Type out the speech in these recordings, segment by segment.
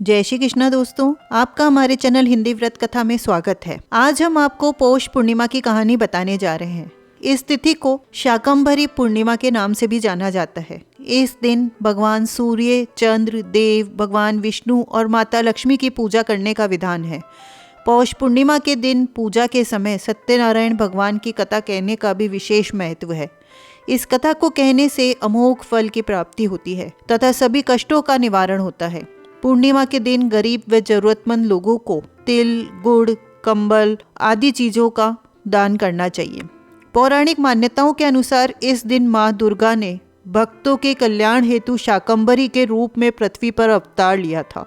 जय श्री कृष्णा दोस्तों, आपका हमारे चैनल हिंदी व्रत कथा में स्वागत है। आज हम आपको पौष पूर्णिमा की कहानी बताने जा रहे हैं। इस तिथि को शाकंभरी पूर्णिमा के नाम से भी जाना जाता है। इस दिन भगवान सूर्य, चंद्र, देव, भगवान विष्णु और माता लक्ष्मी की पूजा करने का विधान है। पौष पूर्णिमा के दिन पूजा के समय सत्यनारायण भगवान की कथा कहने का भी विशेष महत्व है। इस कथा को कहने से अमोघ फल की प्राप्ति होती है तथा सभी कष्टों का निवारण होता है। पूर्णिमा के दिन गरीब व जरूरतमंद लोगों को तिल, गुड़, कंबल आदि चीजों का दान करना चाहिए। पौराणिक मान्यताओं के अनुसार इस दिन माँ दुर्गा ने भक्तों के कल्याण हेतु शाकंभरी के रूप में पृथ्वी पर अवतार लिया था,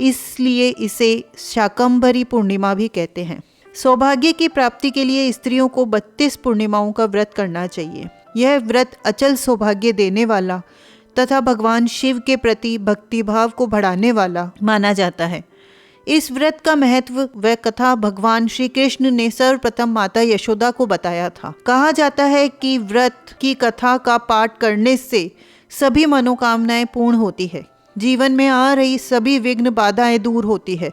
इसलिए इसे शाकंभरी पूर्णिमा भी कहते हैं। सौभाग्य की प्राप्ति के लिए स्त्रियों को 32 पूर्णिमाओं का व्रत करना चाहिए। यह व्रत अचल सौभाग्य देने वाला तथा भगवान शिव के प्रति भक्तिभाव को बढ़ाने वाला माना जाता है। इस व्रत का महत्व व कथा भगवान श्री कृष्ण ने सर्वप्रथम माता यशोदा को बताया था। कहा जाता है कि व्रत की कथा का पाठ करने से सभी मनोकामनाएं पूर्ण होती है, जीवन में आ रही सभी विघ्न बाधाएं दूर होती है।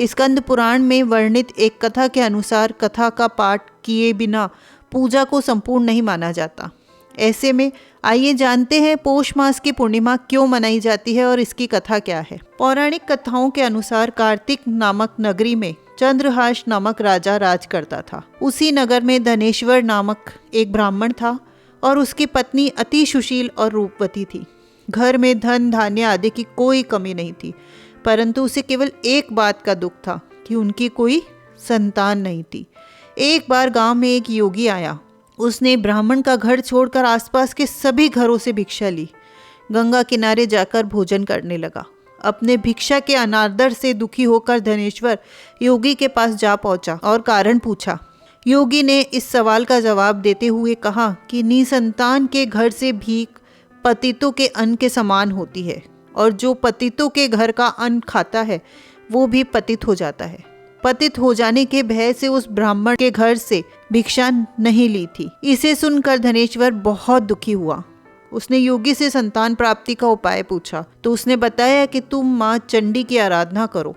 स्कंद पुराण में वर्णित एक कथा के अनुसार कथा का पाठ किए बिना पूजा को संपूर्ण नहीं माना जाता। ऐसे में आइए जानते हैं पौष मास की पूर्णिमा क्यों मनाई जाती है और इसकी कथा क्या है। पौराणिक कथाओं के अनुसार कार्तिक नामक नगरी में चंद्रहास नामक राजा राज करता था। उसी नगर में धनेश्वर नामक एक ब्राह्मण था और उसकी पत्नी अति सुशील और रूपवती थी। घर में धन धान्य आदि की कोई कमी नहीं थी, परंतु उसे केवल एक बात का दुख था कि उनकी कोई संतान नहीं थी। एक बार गांव में एक योगी आया। उसने ब्राह्मण का घर छोड़कर आसपास के सभी घरों से भिक्षा ली। गंगा किनारे जाकर भोजन करने लगा। अपने भिक्षा के अनादर से दुखी होकर धनेश्वर योगी के पास जा पहुंचा और कारण पूछा। योगी ने इस सवाल का जवाब देते हुए कहा कि निसंतान के घर से भीख पतितों के अन्न के समान होती है और जो पतितों के घर का अन्न खाता है वो भी पतित हो जाता है। पतित हो जाने के भय से उस ब्राह्मण के घर से भिक्षा नहीं ली थी। इसे सुनकर धनेश्वर बहुत दुखी हुआ। उसने योगी से संतान प्राप्ति का उपाय पूछा तो उसने बताया कि तुम माँ चंडी की आराधना करो।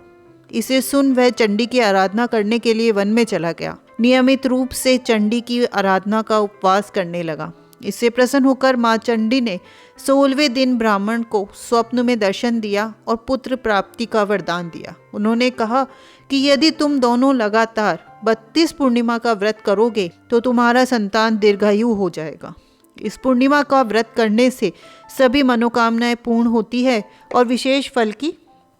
इसे सुन वह चंडी की आराधना करने के लिए वन में चला गया। नियमित रूप से चंडी की आराधना का उपवास करने लगा। इससे प्रसन्न होकर माँ चंडी ने 16वें दिन ब्राह्मण को स्वप्न में दर्शन दिया और पुत्र प्राप्ति का वरदान दिया। उन्होंने कहा कि यदि तुम दोनों लगातार 32 पूर्णिमा का व्रत करोगे तो तुम्हारा संतान दीर्घायु हो जाएगा। इस पूर्णिमा का व्रत करने से सभी मनोकामनाएं पूर्ण होती है और विशेष फल की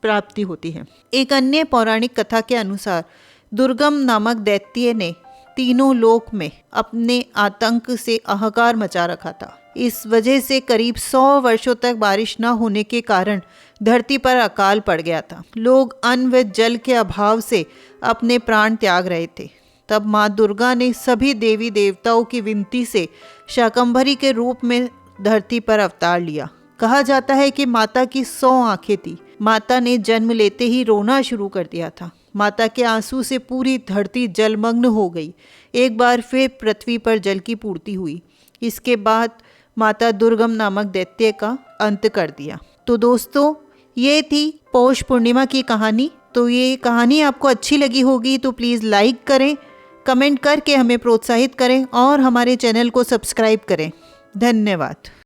प्राप्ति होती है। एक अन्य पौराणिक कथा के अनुसार दुर्गम नामक दैत्य ने तीनों लोक में अपने आतंक से हाहाकार मचा रखा था। इस वजह से करीब 100 वर्षों तक बारिश न होने के कारण धरती पर अकाल पड़ गया था। लोग अन्न व जल के अभाव से अपने प्राण त्याग रहे थे। तब माँ दुर्गा ने सभी देवी देवताओं की विनती से शाकंभरी के रूप में धरती पर अवतार लिया। कहा जाता है कि माता की 100 आंखें थी। माता ने जन्म लेते ही रोना शुरू कर दिया था। माता के आंसू से पूरी धरती जलमग्न हो गई। एक बार फिर पृथ्वी पर जल की पूर्ति हुई। इसके बाद माता दुर्गम नामक दैत्य का अंत कर दिया। तो दोस्तों, ये थी पौष पूर्णिमा की कहानी। तो ये कहानी आपको अच्छी लगी होगी तो प्लीज़ लाइक करें, कमेंट करके हमें प्रोत्साहित करें और हमारे चैनल को सब्सक्राइब करें। धन्यवाद।